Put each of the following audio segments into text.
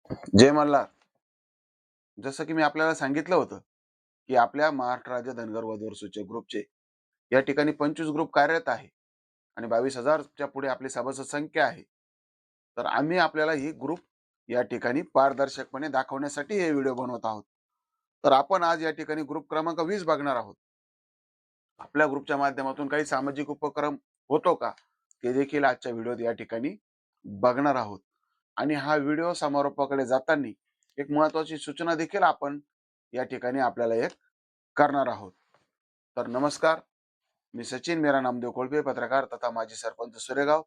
जय मल्हार. जसं की मी आपल्याला सांगितलं होतं, की आपल्या महाराष्ट्र राज्य धनगर वधूवर सूचक ग्रुपचे या ठिकाणी 25 ग्रुप कार्यरत आहे आणि 22,000च्या पुढे आपली सभासद संख्या आहे. तर आम्ही आपल्याला ही ग्रुप या ठिकाणी पारदर्शकपणे दाखवण्यासाठी हे व्हिडिओ बनवत आहोत. तर आपण आज या ठिकाणी ग्रुप क्रमांक 20 बघणार आहोत. आपल्या ग्रुपच्या माध्यमातून काही सामाजिक उपक्रम होतो का? ते देखील आजच्या व्हिडिओत या ठिकाणी बघणार आहोत. आणि हा व्हिडिओ समारोपाकडे जाताना एक महत्त्वाची सूचना देखील आपण या ठिकाणी आपल्याला एक करणार आहोत. तर नमस्कार, मी सचिन मेरा नामदेव कोळपे, पत्रकार तथा माजी सरपंच सुरेगाव,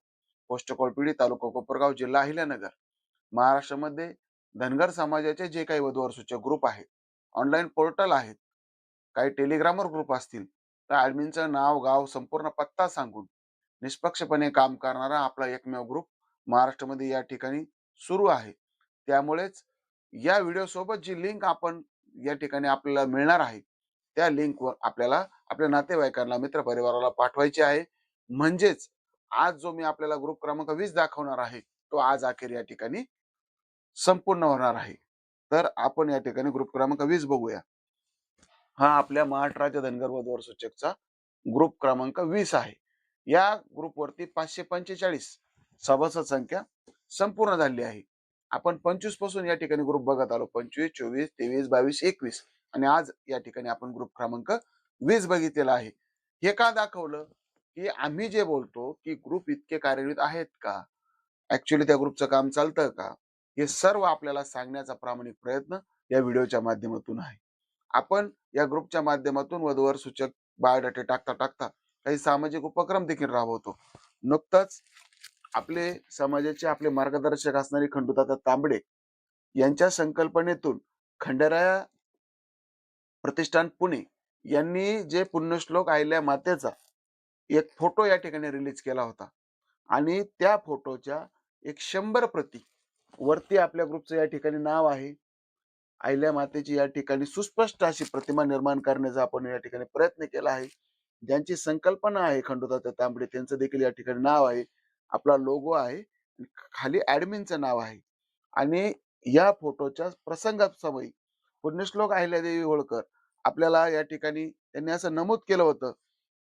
पोस्ट कोळपिडी, तालुका कोपरगाव, जिल्हा अहिल्यानगर, महाराष्ट्रामध्ये धनगर समाजाचे जे काही वधूवर सूचक ग्रुप आहेत, ऑनलाईन पोर्टल आहेत, काही टेलिग्रामवर ग्रुप असतील, तर ॲडमिनचं नाव, गाव, संपूर्ण पत्ता सांगून निष्पक्षपणे काम करणारा आपला एकमेव ग्रुप महाराष्ट्रामध्ये या ठिकाणी सुरू आहे. त्यामुळेच या व्हिडिओ सोबत जी लिंक आपण या ठिकाणी आपल्याला मिळणार आहे, त्या लिंकवर आपल्याला आपल्या नातेवाईकांना, मित्रपरिवाराला पाठवायची आहे. म्हणजेच आज जो मी आपल्याला ग्रुप क्रमांक 20 दाखवणार आहे, तो आज अखेर या ठिकाणी संपूर्ण होणार आहे. तर आपण या ठिकाणी ग्रुप क्रमांक 20 बघूया. हा आपल्या महाराष्ट्र राज्य धनगर वधूवर सूचकचा ग्रुप क्रमांक 20 आहे. या ग्रुपवरती 545 सभासद संख्या संपूर्ण झाली आहे. आपण 25 पासून या ठिकाणी ग्रुप बघत आलो. 25, 24, 23, 22, 21 आणि आज या ठिकाणी आपण ग्रुप क्रमांक 20 बघितलेला आहे. हे का दाखवलं, की आम्ही जे बोलतो की ग्रुप इतके कार्यान्वित आहेत का? ऍक्च्युली त्या ग्रुपचं काम चालतं का? हे सर्व आपल्याला सांगण्याचा प्रामाणिक प्रयत्न या व्हिडिओच्या माध्यमातून आहे. आपण या ग्रुपच्या माध्यमातून वधूवर सूचक बायोडाटे टाकता टाकता काही सामाजिक उपक्रम देखील राबवतो. नुकतंच आपले समाजाचे आपले मार्गदर्शक असणारे खंडूदादा तांबडे यांच्या संकल्पनेतून खंडेराया प्रतिष्ठान पुणे यांनी जे पुण्यश्लोक अहिल्या मातेचा एक फोटो या ठिकाणी रिलीज केला होता आणि त्या फोटोच्या एक 100 प्रती वरती आपल्या ग्रुपचं या ठिकाणी नाव आहे. अहिल्या मातेची या ठिकाणी सुस्पष्ट अशी प्रतिमा निर्माण करण्याचा आपण या ठिकाणी प्रयत्न केला आहे. ज्यांची संकल्पना आहे खंडूदादा तांबडे त्यांचं देखील या ठिकाणी नाव आहे. आपला लोगो आहे. खाली ॲडमिनचं नाव आहे. आणि या फोटोच्या प्रसंगासमयी पुण्यश्लोक अहिल्यादेवी होळकर आपल्याला या ठिकाणी त्यांनी असं नमूद केलं होतं,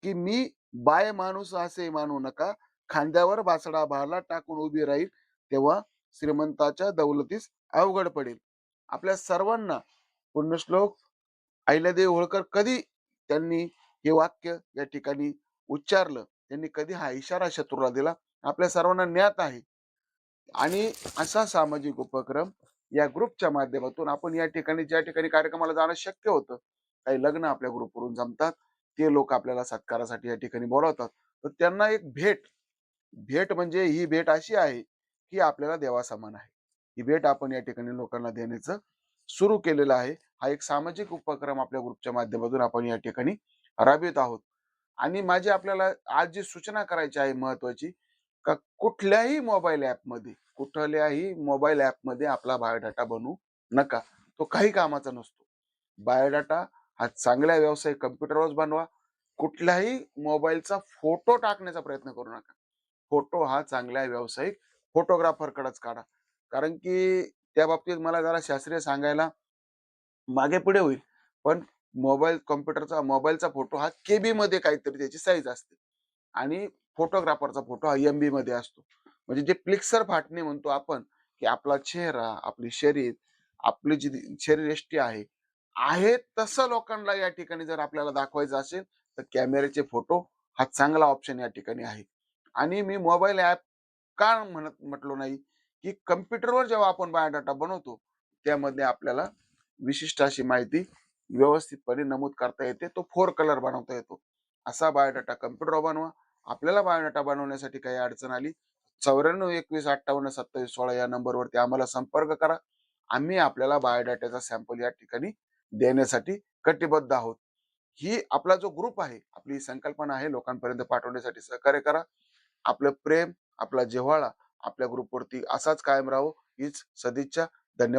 की मी बाय माणूस असे मानू नका, खांद्यावर बासडा भाला टाकून उभी राहील, तेव्हा श्रीमंताच्या दौलतीस अवघड पडेल. आपल्या सर्वांना पुण्यश्लोक अहिल्यादेवी होळकर कधी त्यांनी हे वाक्य या ठिकाणी उच्चारलं, त्यांनी कधी हा इशारा शत्रूला दिला, आपल्या सर्वांना ज्ञात आहे. आणि असा सामाजिक उपक्रम या ग्रुपच्या माध्यमातून आपण या ठिकाणी ज्या ठिकाणी कार्यक्रमाला जाणं शक्य होतं, काही लग्न आपल्या ग्रुपवरून जमतात, ते लोक आपल्याला सत्कारासाठी या ठिकाणी बोलावतात. तर त्यांना एक भेट, भेट म्हणजे ही भेट अशी आहे, की आपल्याला देवासमान आहे. ही भेट आपण या ठिकाणी लोकांना देण्याचं सुरू केलेलं आहे. हा एक सामाजिक उपक्रम आपल्या ग्रुपच्या माध्यमातून आपण या ठिकाणी राबवित आहोत. आणि माझी आपल्याला आज जी सूचना करायची आहे महत्वाची, का कुठल्याही मोबाईल ॲपमध्ये आपला बायोडाटा बनवू नका. तो काही कामाचा नसतो. बायोडाटा हा चांगल्या व्यावसायिक कम्प्युटरवरच बनवा. कुठल्याही मोबाईलचा फोटो टाकण्याचा प्रयत्न करू नका. फोटो हा चांगल्या व्यावसायिक फोटोग्राफरकडेच काढा. कारण की त्या बाबतीत मला जरा शास्त्रीय सांगायला मागे-पुढे होईल. पण मोबाईलचा फोटो हा केबीमध्ये काहीतरी त्याची साईज असते आणि फोटोग्राफरचा फोटो हा एमबीमध्ये असतो. म्हणजे जे पिक्सल फाटणे म्हणतो आपण, की आपला चेहरा, आपली शरीर, आपली जी शरीरयष्टी आहे तसं लोकांना या ठिकाणी जर आपल्याला दाखवायचं असेल, तर कॅमेऱ्याचे फोटो हा चांगला ऑप्शन या ठिकाणी आहे. आणि मी मोबाईल ॲप का म्हटलो नाही, की कॉम्प्युटरवर जेव्हा आपण बायोडाटा बनवतो, त्यामध्ये आपल्याला विशिष्ट अशी माहिती व्यवस्थितपणे नमूद करता येते. तो 4 कलर बनवता येतो. असा बायोडाटा कॉम्प्युटरवर बनवा. आपल्याला बायोडाटा बनवण्यासाठी काही अडचण आली, 94 21 58 27 16 या नंबरवरती आम्हाला संपर्क करा. आम्ही आपल्याला बायोडाटाचा सॅम्पल या ठिकाणी देण्यासाठी कटिबद्ध आहोत. ही आपला जो ग्रुप आहे, आपली संकल्पना आहे लोकांपर्यंत पाठवण्यासाठी सहकार्य करा. आपलं प्रेम, आपला जिव्हाळा आपल्या ग्रुपवरती असाच कायम राहो हीच सदिच्छा. धन्यवाद.